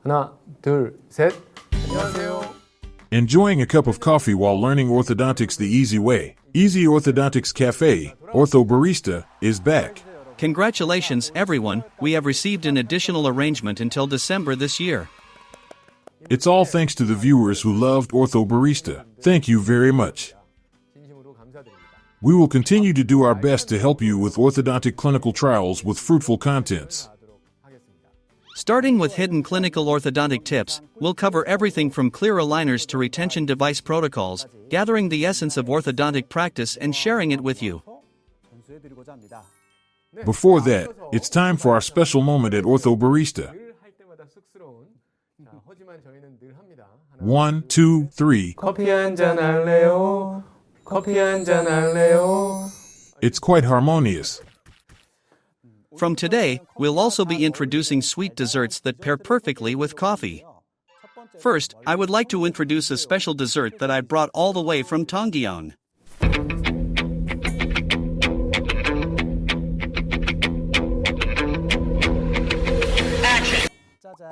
하나, 둘, 셋. 안녕하세요. Enjoying a cup of coffee while learning orthodontics the easy way. Easy Orthodontics Cafe, Ortho Barista, is back. Congratulations, everyone, we have received an additional arrangement until December this year. It's all thanks to the viewers who loved Ortho Barista. Thank you very much. We will continue to do our best to help you with orthodontic clinical trials with fruitful contents. Starting with hidden clinical orthodontic tips, we'll cover everything from clear aligners to retention device protocols, gathering the essence of orthodontic practice and sharing it with you. Before that, it's time for our special moment at Ortho Barista. 1, 2, 3. 커피 한잔 할래요? 커피 한잔 할래요? It's quite harmonious. From today, we'll also be introducing sweet desserts that pair perfectly with coffee. First, I would like to introduce a special dessert that I brought all the way from Tongyeong.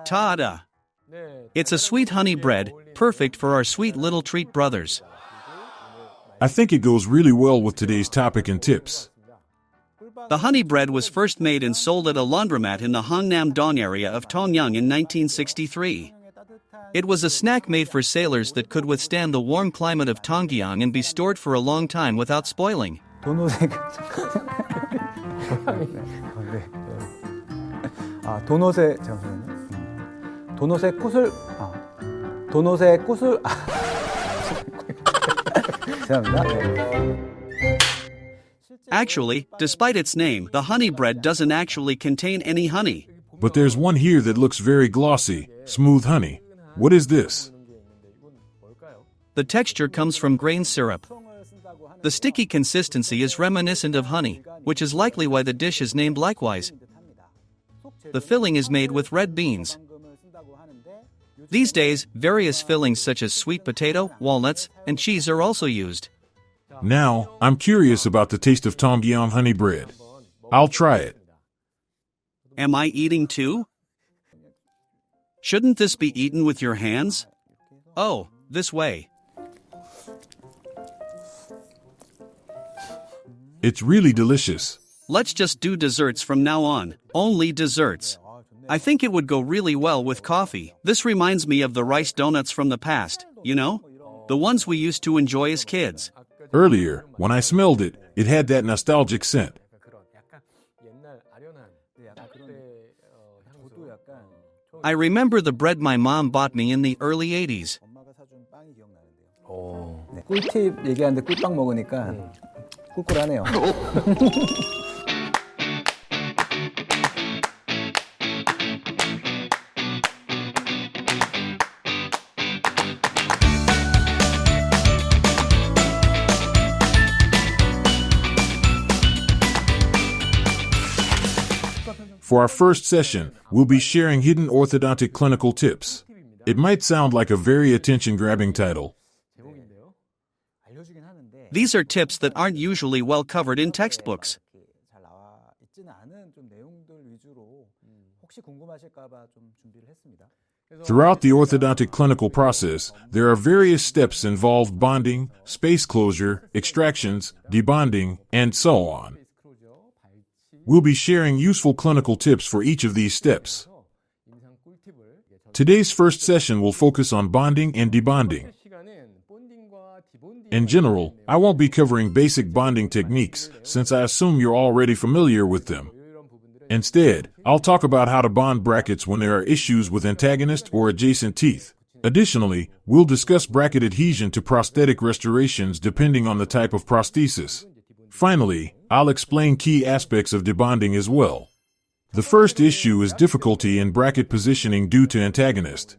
Ta-da! It's a sweet honey bread, perfect for our sweet little treat brothers. I think it goes really well with today's topic and tips. The honey bread was first made and sold at a laundromat in the Hongnam-dong area of Tongyeong in 1963. It was a snack made for sailors that could withstand the warm climate of Tongyeong and be stored for a long time without spoiling. 도노색 도노색 잠시만요. 도노색 구슬 도노색 구슬 죄송합니다. Actually, despite its name, the honey bread doesn't actually contain any honey. But there's one here that looks very glossy, smooth honey. What is this? The texture comes from grain syrup. The sticky consistency is reminiscent of honey, which is likely why the dish is named likewise. The filling is made with red beans. These days, various fillings such as sweet potato, walnuts, and cheese are also used. Now, I'm curious about the taste of Tongyeong honey bread. I'll try it. Am I eating too? Shouldn't this be eaten with your hands? Oh, this way. It's really delicious. Let's just do desserts from now on, only desserts. I think it would go really well with coffee. This reminds me of the rice donuts from the past, you know? The ones we used to enjoy as kids. Earlier, when I smelled it, it had that nostalgic scent. I remember the bread my mom bought me in the early 80s. 꿀팁 얘기하는데 꿀빵 먹으니까 꿀꿀하네요. For our first session, we'll be sharing hidden orthodontic clinical tips. It might sound like a very attention-grabbing title. These are tips that aren't usually well covered in textbooks. Throughout the orthodontic clinical process, there are various steps involved: bonding, space closure, extractions, debonding, and so on. We'll be sharing useful clinical tips for each of these steps. Today's first session will focus on bonding and debonding. In general, I won't be covering basic bonding techniques, since I assume you're already familiar with them. Instead, I'll talk about how to bond brackets when there are issues with antagonist or adjacent teeth. Additionally, we'll discuss bracket adhesion to prosthetic restorations depending on the type of prosthesis. Finally, I'll explain key aspects of debonding as well. The first issue is difficulty in bracket positioning due to antagonist.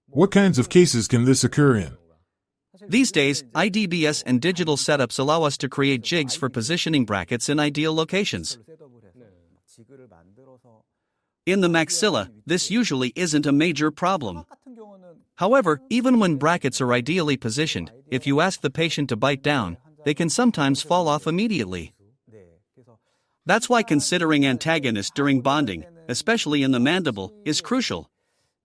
What kinds of cases can this occur in? These days, IDBS and digital setups allow us to create jigs for positioning brackets in ideal locations. In the maxilla, this usually isn't a major problem. However, even when brackets are ideally positioned, if you ask the patient to bite down, they can sometimes fall off immediately. That's why considering antagonist during bonding, especially in the mandible, is crucial.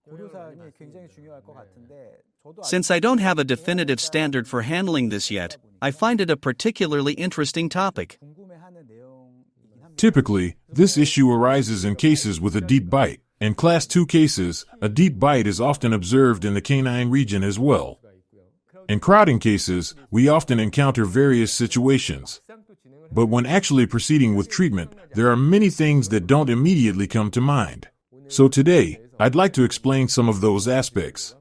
고려사항이 굉장히 중요할 것 같은데 저도 Since I don't have a definitive standard for handling this yet, I find it a particularly interesting topic. 궁금해하는 내용이긴 합니다. Typically, this issue arises in cases with a deep bite. In Class 2 cases, a deep bite is often observed in the canine region as well. In crowding cases, we often encounter various situations. But when actually proceeding with treatment, there are many things that don't immediately come to mind. So today, I'd like to explain some of those aspects.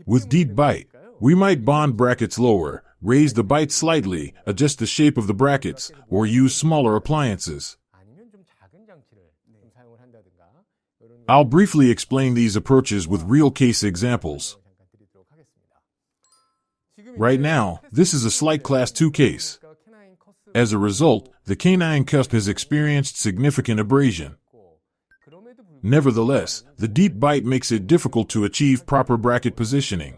With deep bite, we might bond brackets lower, raise the bite slightly, adjust the shape of the brackets, or use smaller appliances. I'll briefly explain these approaches with real case examples. Right now, this is a slight Class 2 case. As a result, the canine cusp has experienced significant abrasion. Nevertheless, the deep bite makes it difficult to achieve proper bracket positioning.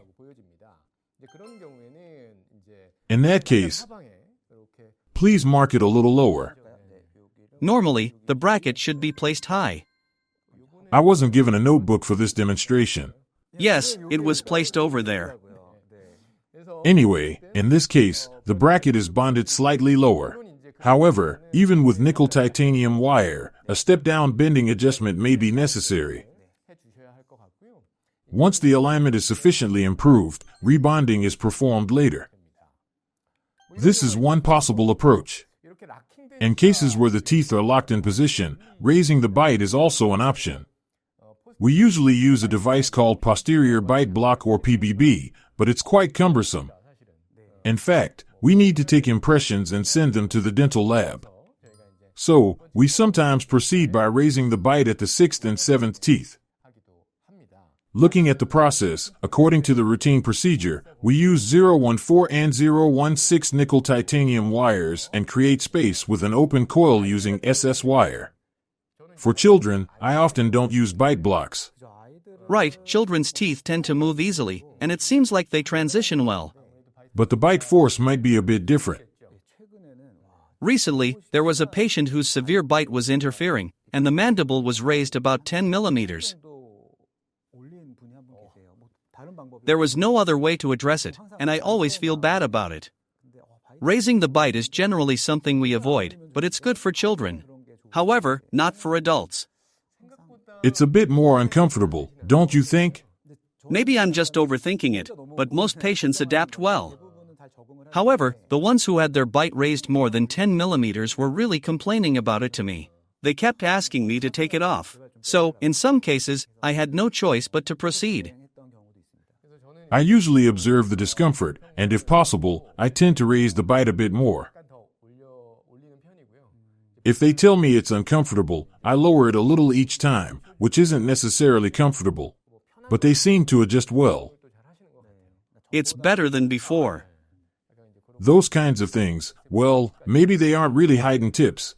In that case, please mark it a little lower. Normally, the bracket should be placed high. I wasn't given a notebook for this demonstration. Yes, it was placed over there. Anyway, in this case, the bracket is bonded slightly lower. However, even with nickel titanium wire, a step-down bending adjustment may be necessary. Once the alignment is sufficiently improved, rebonding is performed later. This is one possible approach. In cases where the teeth are locked in position, raising the bite is also an option. We usually use a device called posterior bite block or PBB, but it's quite cumbersome. In fact, we need to take impressions and send them to the dental lab. So, we sometimes proceed by raising the bite at the 6th and 7th teeth. Looking at the process, according to the routine procedure, we use 014 and 016 nickel titanium wires and create space with an open coil using SS wire. For children, I often don't use bite blocks. Right, children's teeth tend to move easily, and it seems like they transition well. But the bite force might be a bit different. Recently, there was a patient whose severe bite was interfering, and the mandible was raised about 10 millimeters. There was no other way to address it, and I always feel bad about it. Raising the bite is generally something we avoid, but it's good for children. However, not for adults. It's a bit more uncomfortable, don't you think? Maybe I'm just overthinking it, but most patients adapt well. However, the ones who had their bite raised more than 10 millimeters were really complaining about it to me. They kept asking me to take it off. So, in some cases, I had no choice but to proceed. I usually observe the discomfort, and if possible, I tend to raise the bite a bit more. If they tell me it's uncomfortable, I lower it a little each time, which isn't necessarily comfortable. But they seem to adjust well. It's better than before. Those kinds of things, well, maybe they aren't really hidden tips.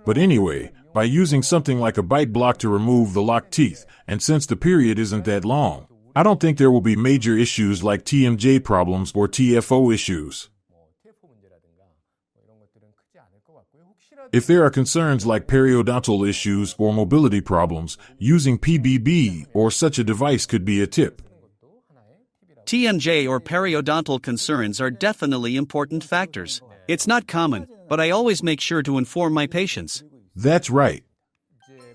But anyway, by using something like a bite block to remove the locked teeth, and since the period isn't that long, I don't think there will be major issues like TMJ problems or TFO issues. If there are concerns like periodontal issues or mobility problems, using PBB or such a device could be a tip. TMJ or periodontal concerns are definitely important factors. It's not common, but I always make sure to inform my patients. That's right.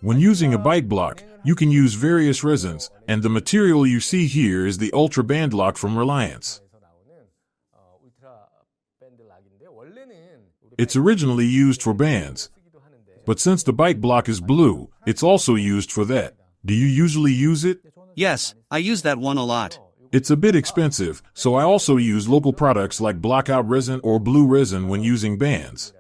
When using a bite block, you can use various resins, and the material you see here is the Ultra Band Lock from Reliance. It's originally used for bands, but since the bite block is blue, it's also used for that. Do you usually use it? Yes, I use that one a lot. It's a bit expensive, so I also use local products like blockout resin or blue resin when using bands.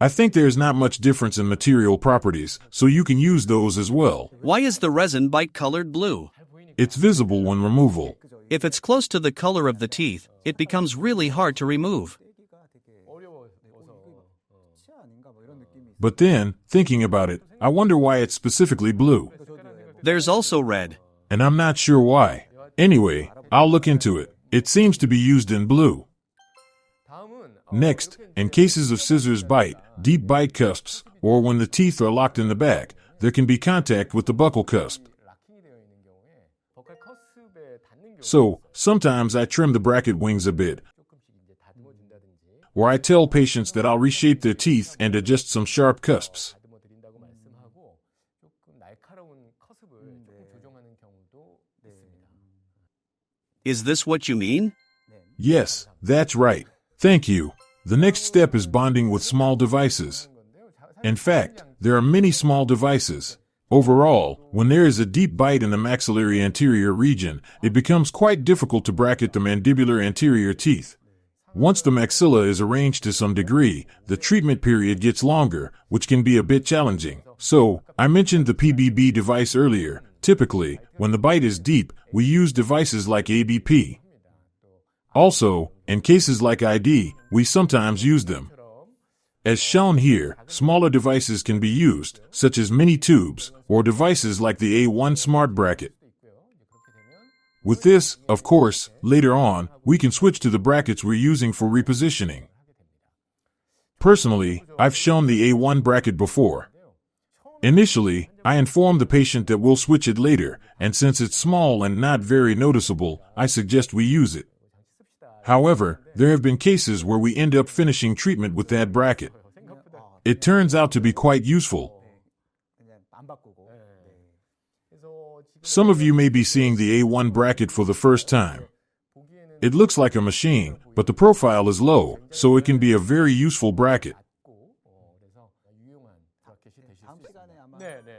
I think there's not much difference in material properties, so you can use those as well. Why is the resin bite colored blue? It's visible when removal. If it's close to the color of the teeth, it becomes really hard to remove. But then, thinking about it, I wonder why it's specifically blue. There's also red. And I'm not sure why. Anyway, I'll look into it. It seems to be used in blue. Next, in cases of scissors bite, deep bite cusps, or when the teeth are locked in the back, there can be contact with the buccal cusp. So, sometimes I trim the bracket wings a bit, or I tell patients that I'll reshape their teeth and adjust some sharp cusps. Is this what you mean? Yes, that's right. Thank you. The next step is bonding with small devices. In fact, there are many small devices. Overall, when there is a deep bite in the maxillary anterior region, it becomes quite difficult to bracket the mandibular anterior teeth. Once the maxilla is arranged to some degree, the treatment period gets longer, which can be a bit challenging. So, I mentioned the PBB device earlier. Typically, when the bite is deep, we use devices like ABP. Also, in cases like ID, we sometimes use them. As shown here, smaller devices can be used, such as mini tubes, or devices like the A1 Smart Bracket. With this, of course, later on, we can switch to the brackets we're using for repositioning. Personally, I've shown the A1 bracket before. Initially, I inform the patient that we'll switch it later, and since it's small and not very noticeable, I suggest we use it. However, there have been cases where we end up finishing treatment with that bracket. It turns out to be quite useful. Some of you may be seeing the A1 bracket for the first time. It looks like a machine, but the profile is low, so it can be a very useful bracket.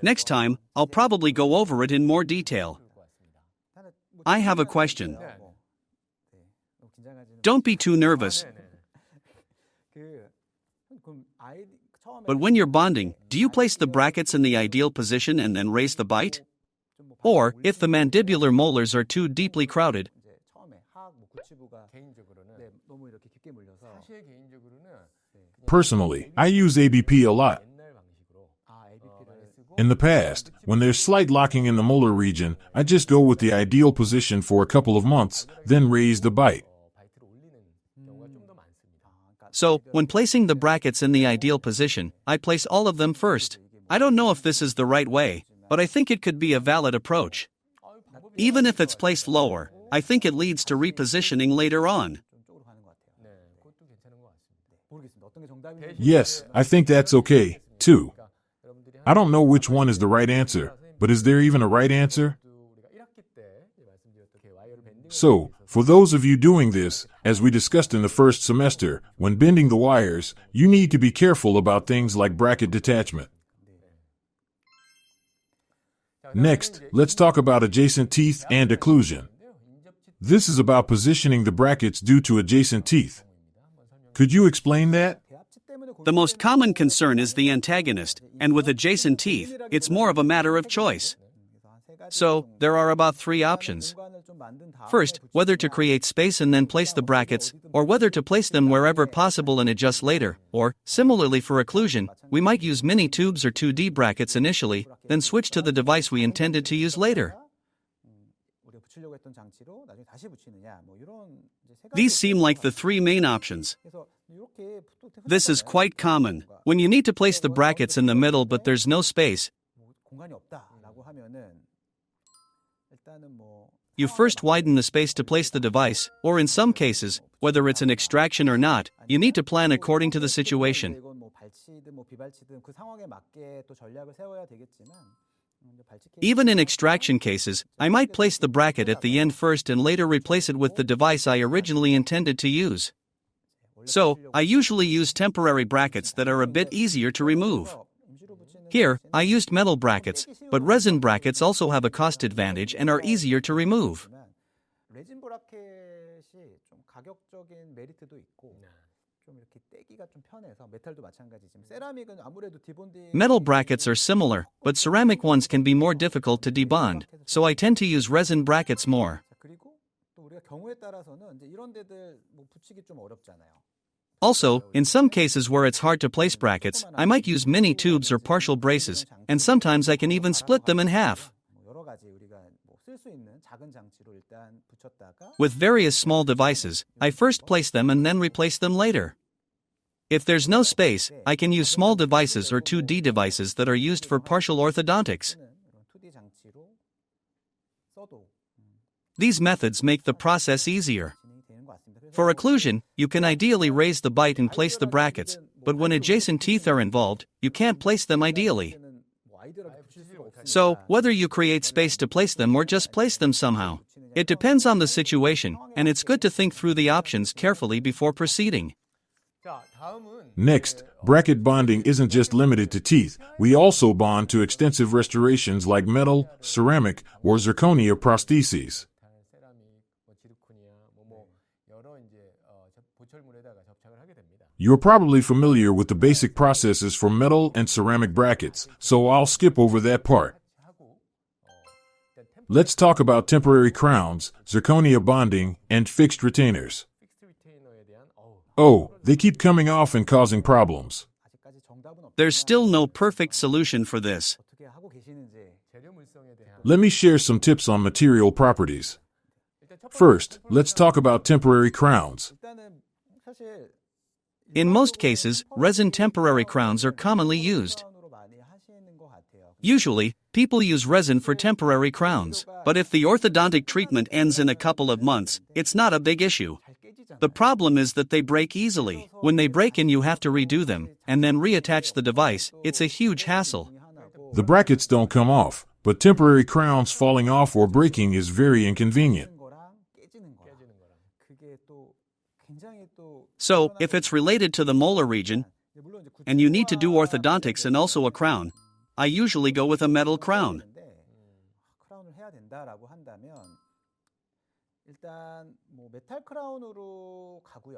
Next time, I'll probably go over it in more detail. I have a question. Don't be too nervous. But when you're bonding, do you place the brackets in the ideal position and then raise the bite? Or, if the mandibular molars are too deeply crowded, Personally, I use ABP a lot. In the past, when there's slight locking in the molar region, I just go with the ideal position for a couple of months, then raise the bite. So, when placing the brackets in the ideal position, I place all of them first. I don't know if this is the right way, but I think it could be a valid approach. Even if it's placed lower, I think it leads to repositioning later on. Yes, I think that's okay, too. I don't know which one is the right answer, but is there even a right answer? So, for those of you doing this, as we discussed in the first semester, when bending the wires, you need to be careful about things like bracket detachment. Next, let's talk about adjacent teeth and occlusion. This is about positioning the brackets due to adjacent teeth. Could you explain that? The most common concern is the antagonist, and with adjacent teeth, it's more of a matter of choice. So, there are about 3 options. First, whether to create space and then place the brackets, or whether to place them wherever possible and adjust later, or, similarly for occlusion, we might use mini tubes or 2D brackets initially, then switch to the device we intended to use later. These seem like the 3 main options. This is quite common. When you need to place the brackets in the middle but there's no space, you first widen the space to place the device, or in some cases, whether it's an extraction or not, you need to plan according to the situation. Even in extraction cases, I might place the bracket at the end first and later replace it with the device I originally intended to use. So, I usually use temporary brackets that are a bit easier to remove. Here, I used metal brackets, but resin brackets also have a cost advantage and are easier to remove. Metal brackets are similar, but ceramic ones can be more difficult to debond, so I tend to use resin brackets more. Also, in some cases where it's hard to place brackets, I might use mini tubes or partial braces, and sometimes I can even split them in half. With various small devices, I first place them and then replace them later. If there's no space, I can use small devices or 2D devices that are used for partial orthodontics. These methods make the process easier. For occlusion, you can ideally raise the bite and place the brackets, but when adjacent teeth are involved, you can't place them ideally. So, whether you create space to place them or just place them somehow, it depends on the situation, and it's good to think through the options carefully before proceeding. Next, bracket bonding isn't just limited to teeth. We also bond to extensive restorations like metal, ceramic, or zirconia prostheses. You're probably familiar with the basic processes for metal and ceramic brackets, so I'll skip over that part. Let's talk about temporary crowns, zirconia bonding, and fixed retainers. Oh, they keep coming off and causing problems. There's still no perfect solution for this. Let me share some tips on material properties. First, let's talk about temporary crowns. In most cases, resin temporary crowns are commonly used. Usually, people use resin for temporary crowns, but if the orthodontic treatment ends in a couple of months, it's not a big issue. The problem is that they break easily. When they break and you have to redo them, and then reattach the device, it's a huge hassle. The brackets don't come off, but temporary crowns falling off or breaking is very inconvenient. So, if it's related to the molar region, and you need to do orthodontics and also a crown, I usually go with a metal crown.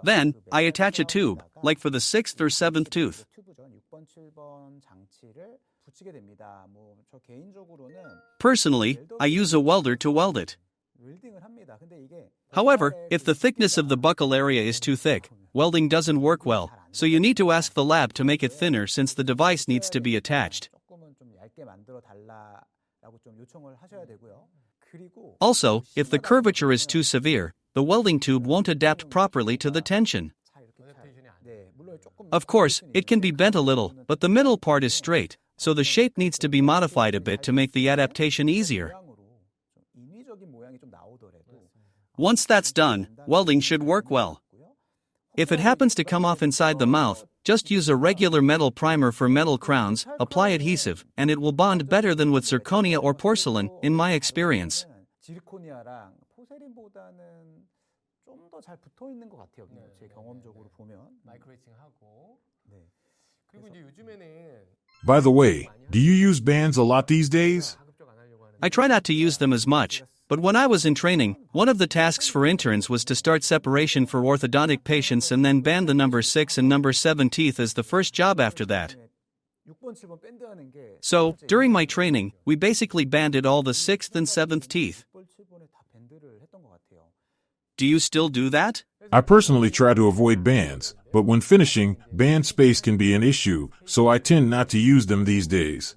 Then, I attach a tube, like for the 6th or 7th tooth. Personally, I use a welder to weld it. However, if the thickness of the buccal area is too thick, welding doesn't work well, so you need to ask the lab to make it thinner since the device needs to be attached. Also, if the curvature is too severe, the welding tube won't adapt properly to the tension. Of course, it can be bent a little, but the middle part is straight, so the shape needs to be modified a bit to make the adaptation easier. Once that's done, welding should work well. If it happens to come off inside the mouth, just use a regular metal primer for metal crowns, apply adhesive, and it will bond better than with zirconia or porcelain, in my experience. By the way, do you use bands a lot these days? I try not to use them as much, but when I was in training, one of the tasks for interns was to start separation for orthodontic patients and then band the number 6 and number 7 teeth as the first job after that. So, during my training, we basically banded all the 6th and 7th teeth. Do you still do that? I personally try to avoid bands, but when finishing, band space can be an issue, so I tend not to use them these days.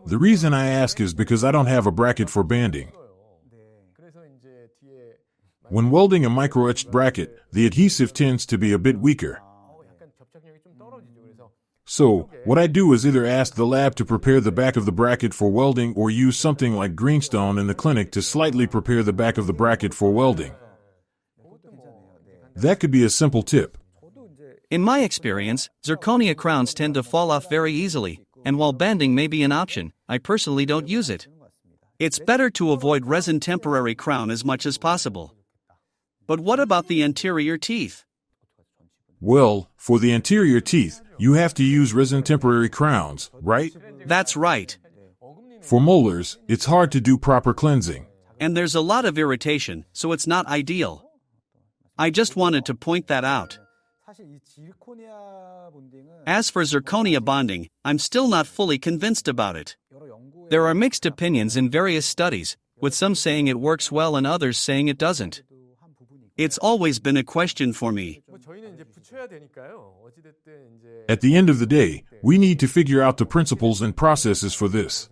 The reason I ask is because I don't have a bracket for banding. When welding a micro-etched bracket, the adhesive tends to be a bit weaker. So, what I do is either ask the lab to prepare the back of the bracket for welding or use something like greenstone in the clinic to slightly prepare the back of the bracket for welding. That could be a simple tip. In my experience, zirconia crowns tend to fall off very easily, and while banding may be an option, I personally don't use it. It's better to avoid resin temporary crown as much as possible. But what about the anterior teeth? Well, for the anterior teeth, you have to use resin temporary crowns, right? That's right. For molars, it's hard to do proper cleansing. And there's a lot of irritation, so it's not ideal. I just wanted to point that out. As for zirconia bonding, I'm still not fully convinced about it. There are mixed opinions in various studies, with some saying it works well and others saying it doesn't. It's always been a question for me. At the end of the day, we need to figure out the principles and processes for this.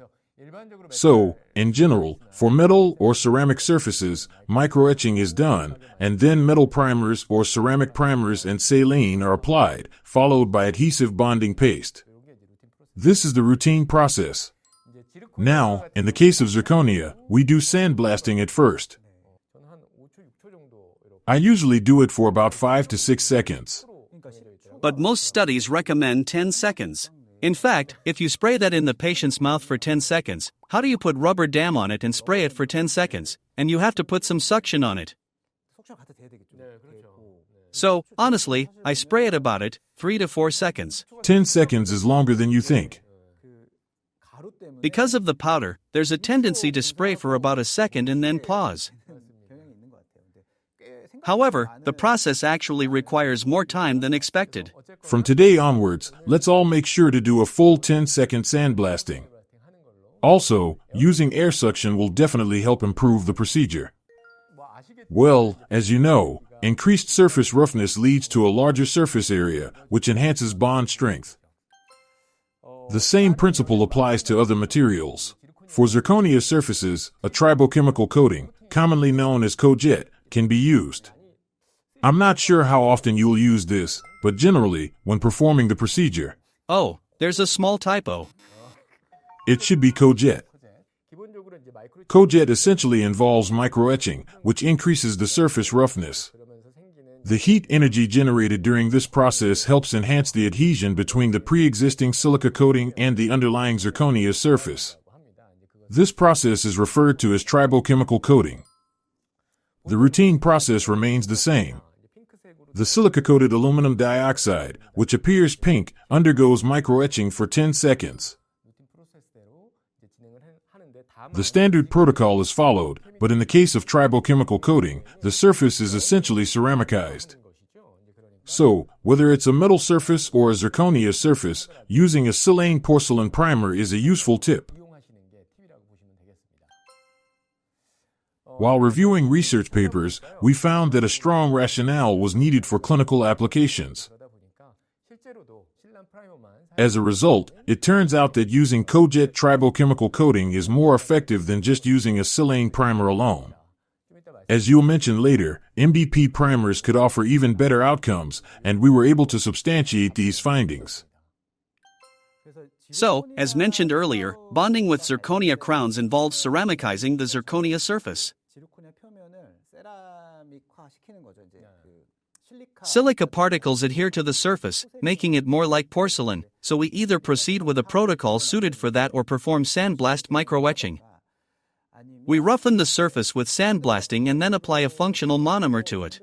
So, In general, for metal or ceramic surfaces, microetching is done, and then metal primers or ceramic primers and saline are applied, followed by adhesive bonding paste. This is the routine process. Now, in the case of zirconia, we do sandblasting at first. I usually do it for about 5 to 6 seconds. But most studies recommend 10 seconds. In fact, if you spray that in the patient's mouth for 10 seconds, how do you put rubber dam on it and spray it for 10 seconds? And you have to put some suction on it. So, honestly, I spray it about 3 to 4 seconds. 10 seconds is longer than you think. Because of the powder, there's a tendency to spray for about a second and then pause. However, the process actually requires more time than expected. From today onwards, let's all make sure to do a full 10-second sandblasting. Also, using air suction will definitely help improve the procedure. Well, as you know, increased surface roughness leads to a larger surface area, which enhances bond strength. The same principle applies to other materials. For zirconia surfaces, a tribochemical coating, commonly known as cojet, can be used. I'm not sure how often you'll use this, but generally, when performing the procedure. Oh, there's a small typo. It should be cojet. Cojet essentially involves microetching, which increases the surface roughness. The heat energy generated during this process helps enhance the adhesion between the pre-existing silica coating and the underlying zirconia surface. This process is referred to as tribochemical coating. The routine process remains the same. The silica-coated aluminum dioxide, which appears pink, undergoes microetching for 10 seconds. The standard protocol is followed, but in the case of tribochemical coating, the surface is essentially ceramicized. So, whether it's a metal surface or a zirconia surface, using a silane porcelain primer is a useful tip. While reviewing research papers, we found that a strong rationale was needed for clinical applications. As a result, it turns out that using cojet tribochemical coating is more effective than just using a silane primer alone. As you'll mention later, MDP primers could offer even better outcomes, and we were able to substantiate these findings. So, as mentioned earlier, bonding with zirconia crowns involves ceramicizing the zirconia surface. Silica particles adhere to the surface, making it more like porcelain, so we either proceed with a protocol suited for that or perform sandblast microetching. We roughen the surface with sandblasting and then apply a functional monomer to it.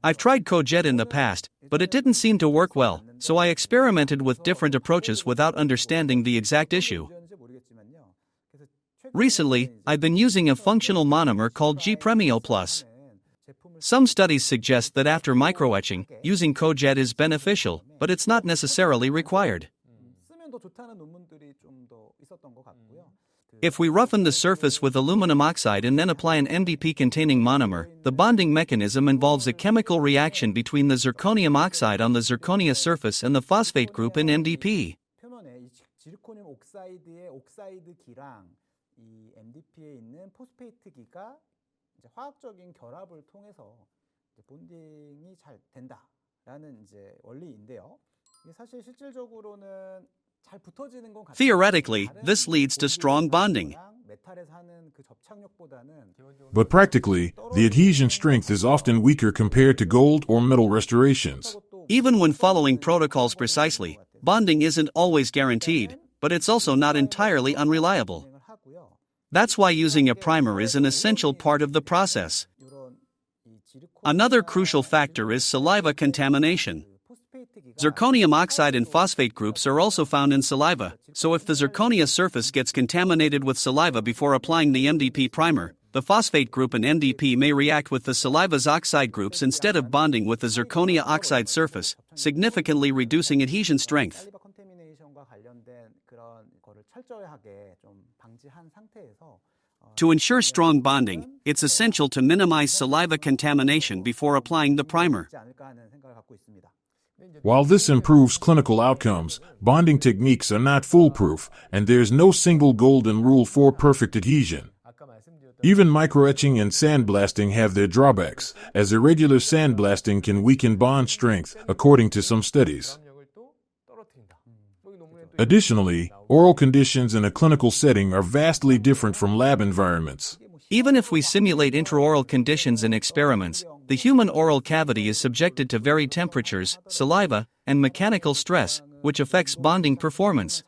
I've tried cojet in the past, but it didn't seem to work well, so I experimented with different approaches without understanding the exact issue. Recently, I've been using a functional monomer called G-Premio Plus. Some studies suggest that after microetching, using cojet is beneficial, but it's not necessarily required. If we roughen the surface with aluminum oxide and then apply an MDP-containing monomer, the bonding mechanism involves a chemical reaction between the zirconium oxide on the zirconia surface and the phosphate group in MDP. Theoretically, this leads to strong bonding. But practically, the adhesion strength is often weaker compared to gold or metal restorations. Even when following protocols precisely, bonding isn't always guaranteed, but it's also not entirely unreliable. That's why using a primer is an essential part of the process. Another crucial factor is saliva contamination. Zirconium oxide and phosphate groups are also found in saliva, so if the zirconia surface gets contaminated with saliva before applying the MDP primer, the phosphate group and MDP may react with the saliva's oxide groups instead of bonding with the zirconia oxide surface, significantly reducing adhesion strength. To ensure strong bonding, it's essential to minimize saliva contamination before applying the primer. While this improves clinical outcomes, bonding techniques are not foolproof, and there's no single golden rule for perfect adhesion. Even microetching and sandblasting have their drawbacks, as irregular sandblasting can weaken bond strength, according to some studies. Additionally, oral conditions in a clinical setting are vastly different from lab environments. Even if we simulate intraoral conditions in experiments, the human oral cavity is subjected to varied temperatures, saliva, and mechanical stress, which affects bonding performance.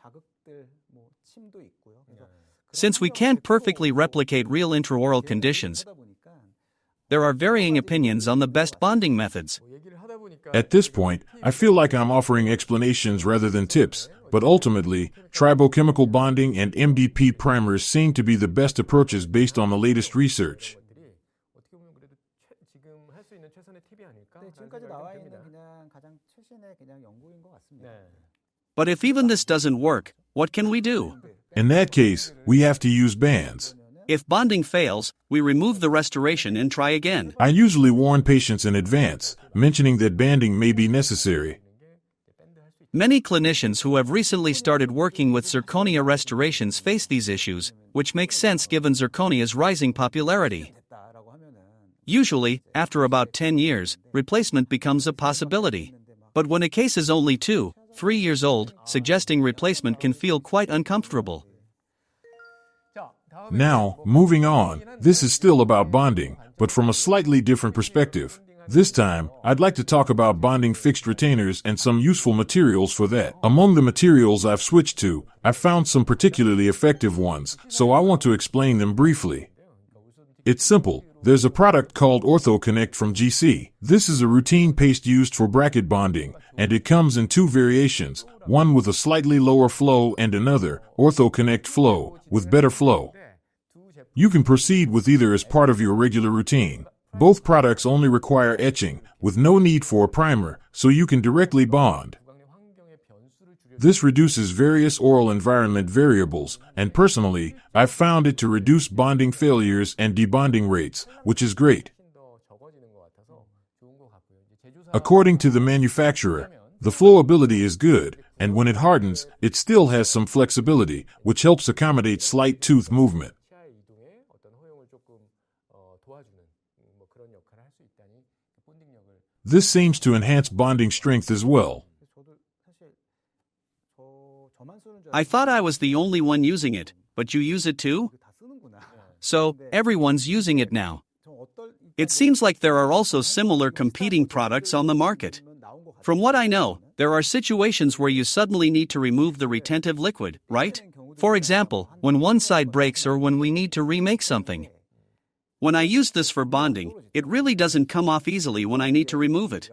Since we can't perfectly replicate real intraoral conditions, there are varying opinions on the best bonding methods. At this point, I feel like I'm offering explanations rather than tips, but ultimately, tribochemical bonding and MDP primers seem to be the best approaches based on the latest research. But if even this doesn't work, what can we do? In that case, we have to use bands. If bonding fails, we remove the restoration and try again. I usually warn patients in advance, mentioning that banding may be necessary. Many clinicians who have recently started working with zirconia restorations face these issues, which makes sense given zirconia's rising popularity. Usually, after about 10 years, replacement becomes a possibility. But when a case is only 2, 3 years old, suggesting replacement can feel quite uncomfortable. Now, moving on, this is still about bonding, but from a slightly different perspective. This time, I'd like to talk about bonding fixed retainers and some useful materials for that. Among the materials I've switched to, I've found some particularly effective ones, so I want to explain them briefly. It's simple. There's a product called Ortho Connect from GC. This is a routine paste used for bracket bonding, and it comes in 2 variations, one with a slightly lower flow and another, Ortho Connect Flow, with better flow. You can proceed with either as part of your regular routine. Both products only require etching, with no need for a primer, so you can directly bond. This reduces various oral environment variables, and personally, I've found it to reduce bonding failures and debonding rates, which is great. According to the manufacturer, the flowability is good, and when it hardens, it still has some flexibility, which helps accommodate slight tooth movement. This seems to enhance bonding strength as well. I thought I was the only one using it, but you use it too? So, everyone's using it now. It seems like there are also similar competing products on the market. From what I know, there are situations where you suddenly need to remove the retentive liquid, right? For example, when one side breaks or when we need to remake something. When I use this for bonding, it really doesn't come off easily when I need to remove it.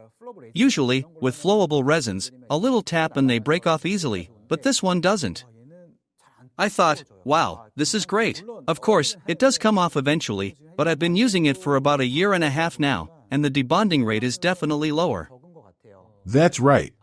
Usually, with flowable resins, a little tap and they break off easily, but this one doesn't. I thought, wow, this is great. Of course, it does come off eventually, but I've been using it for about 1.5 years now, and the debonding rate is definitely lower. That's right.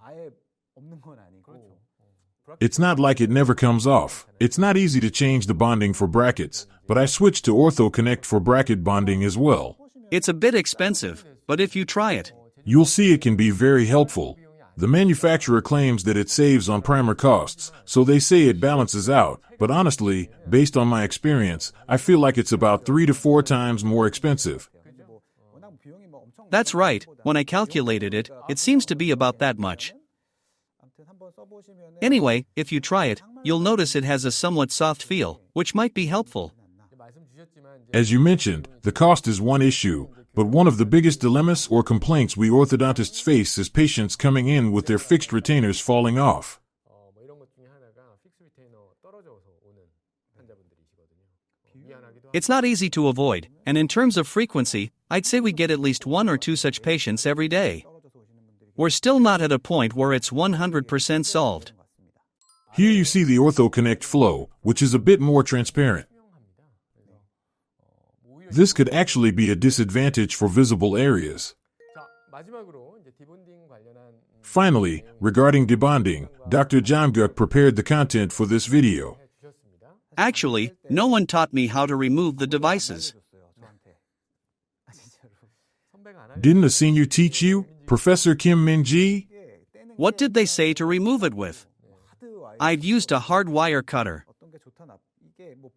It's not like it never comes off. It's not easy to change the bonding for brackets, but I switched to Ortho Connect for bracket bonding as well. It's a bit expensive, but if you try it, you'll see it can be very helpful. The manufacturer claims that it saves on primer costs, so they say it balances out, but honestly, based on my experience, I feel like it's about 3 to 4 times more expensive. That's right, when I calculated it, it seems to be about that much. Anyway, if you try it, you'll notice it has a somewhat soft feel, which might be helpful. As you mentioned, the cost is one issue, but one of the biggest dilemmas or complaints we orthodontists face is patients coming in with their fixed retainers falling off. It's not easy to avoid, and in terms of frequency, I'd say we get at least 1 or 2 such patients every day. We're still not at a point where it's 100% solved. Here you see the Ortho Connect flow, which is a bit more transparent. This could actually be a disadvantage for visible areas. Finally, regarding debonding, Dr. Jamguk prepared the content for this video. Actually, no one taught me how to remove the devices. Didn't a senior teach you, Professor Kim Min-ji? What did they say to remove it with? I've used a hard wire cutter,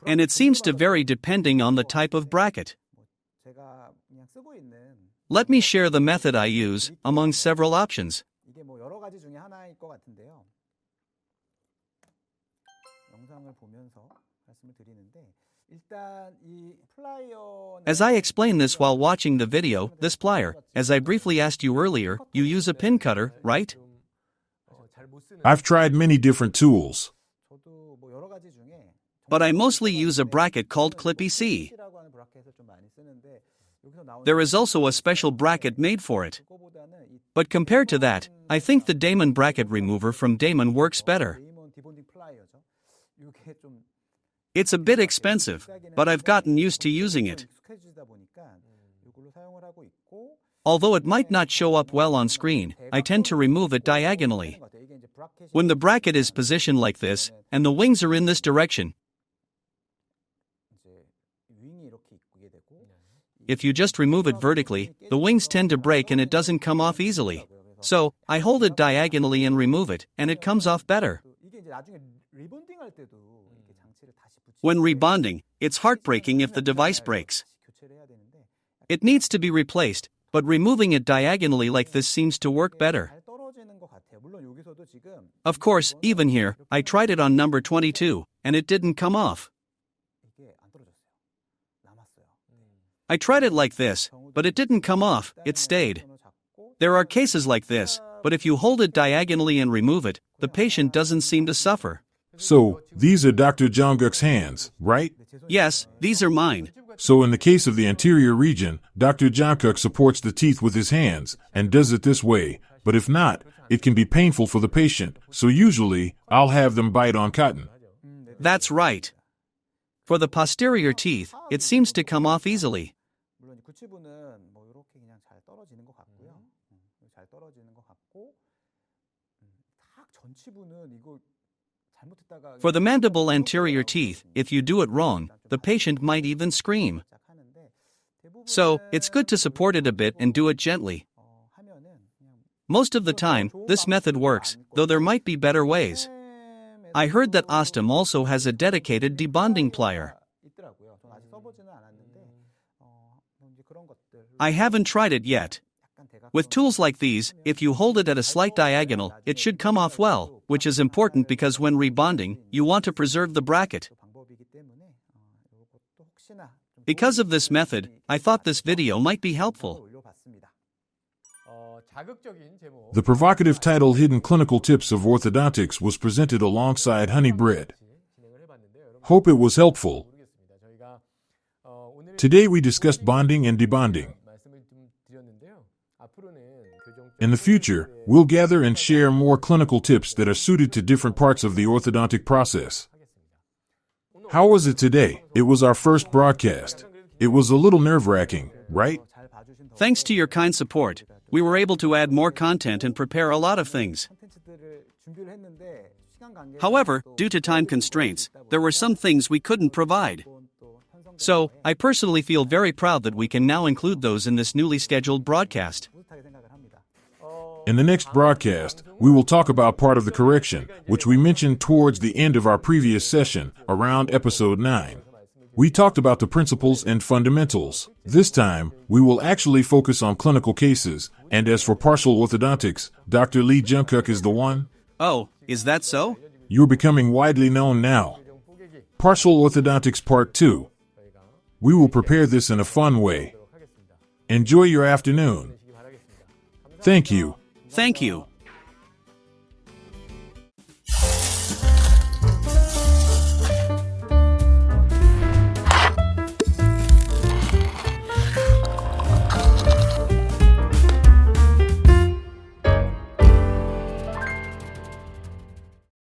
and it seems to vary depending on the type of bracket. Let me share the method I use among several options. 이게 뭐 여러 가지 중에 하나일 것 같은데요. 영상을 보면서 말씀을 드리는데 일단 이 플라이어는 As I explain this while watching the video, this plier, as I briefly asked you earlier, you use a pin cutter, right? I've tried many different tools. 저도 뭐 여러 가지 중에 But I mostly use a bracket called Clippy C. 라고 하는 브라켓을 좀 많이 쓰는데 여기서 나오는 There is also a special bracket made for it. 그거보다는 이 But compared to that, I think the Damon bracket remover from Damon works better. 데이먼 디본딩 플라이어죠. 이게 좀 It's a bit expensive, but I've gotten used to using it. 익숙해지다 보니까 이걸로 사용을 하고 있고 Although it might not show up well on screen, I tend to remove it diagonally. 이게 이제 브라켓이 When the bracket is positioned like this, and the wings are in this direction, 이제 윙이 이렇게 있게 되고 if you just remove it vertically, the wings tend to break and it doesn't come off easily. So, I hold it diagonally and remove it, and it comes off better. 이게 이제 나중에 리본딩 할 때도 이렇게 장치를 다시 붙이고 When rebonding, it's heartbreaking if the device breaks. 교체를 해야 되는데 It needs to be replaced, but removing it diagonally like this seems to work better. 잘 떨어지는 것 같아요. 물론 여기서도 지금 Of course, even here, I tried it on number 22, and it didn't come off. 이게 안 떨어졌어요. 남았어요. I tried it like this, but it didn't come off, it stayed. 손을 잡고 There are cases like this, but if you hold it diagonally and remove it, the patient doesn't seem to suffer. So, these are Dr. Jonguk's hands, right? Yes, these are mine. So in the case of the anterior region, Dr. Jonguk supports the teeth with his hands and does it this way, but if not, it can be painful for the patient, so usually, I'll have them bite on cotton. That's right. For the posterior teeth, it seems to come off easily. 물론 구치부는 뭐 이렇게 그냥 잘 떨어지는 것 같고요. 잘 떨어지는 것 같고 딱 전치부는 이거 잘못했다가 For the mandible anterior teeth, if you do it wrong, the patient might even scream. 시작하는데 대부분 So, it's good to support it a bit and do it gently. 하면은 그냥 Most of the time, this method works, though there might be better ways. I heard that OSSTEM also has a dedicated debonding plier. 있더라고요. 전 아직 써보지는 않았는데 뭐 이제 그런 것들 I haven't tried it yet. 약간 대각 With tools like these, if you hold it at a slight diagonal, it should come off well, which is important because when rebonding, you want to preserve the bracket. 방법이기 때문에 이것도 혹시나 좀 Because of this method, I thought this video might be helpful. 올려봤습니다. 자극적인 제목. The provocative title Hidden Clinical Tips of Orthodontics was presented alongside Honey Bread. 진행을 해봤는데요. 여러분 Hope it was helpful. 모르겠습니다. 저희가 오늘 Today we discussed bonding and debonding. 말씀을 좀 드렸는데요. 앞으로는 교정 In the future, we'll gather and share more clinical tips that are suited to different parts of the orthodontic process. How was it today? It was our first broadcast. It was a little nerve-wracking, right? 잘 봐주신 덕분에 Thanks to your kind support, we were able to add more content and prepare a lot of things. 콘텐츠들을 준비를 했는데 시간 관계상 However, due to time constraints, there were some things we couldn't provide. So, I personally feel very proud that we can now include those in this newly scheduled broadcast. 뿌듯하게 생각을 합니다. In the next broadcast, we will talk about part of the correction, which we mentioned towards the end of our previous session, around episode 9. We talked about the principles and fundamentals. This time, we will actually focus on clinical cases, and as for partial orthodontics, Dr. Lee Jungkook is the one. Oh, is that so? You're becoming widely known now. Partial orthodontics part 2. We will prepare this in a fun way. Enjoy your afternoon. Thank you. Thank you.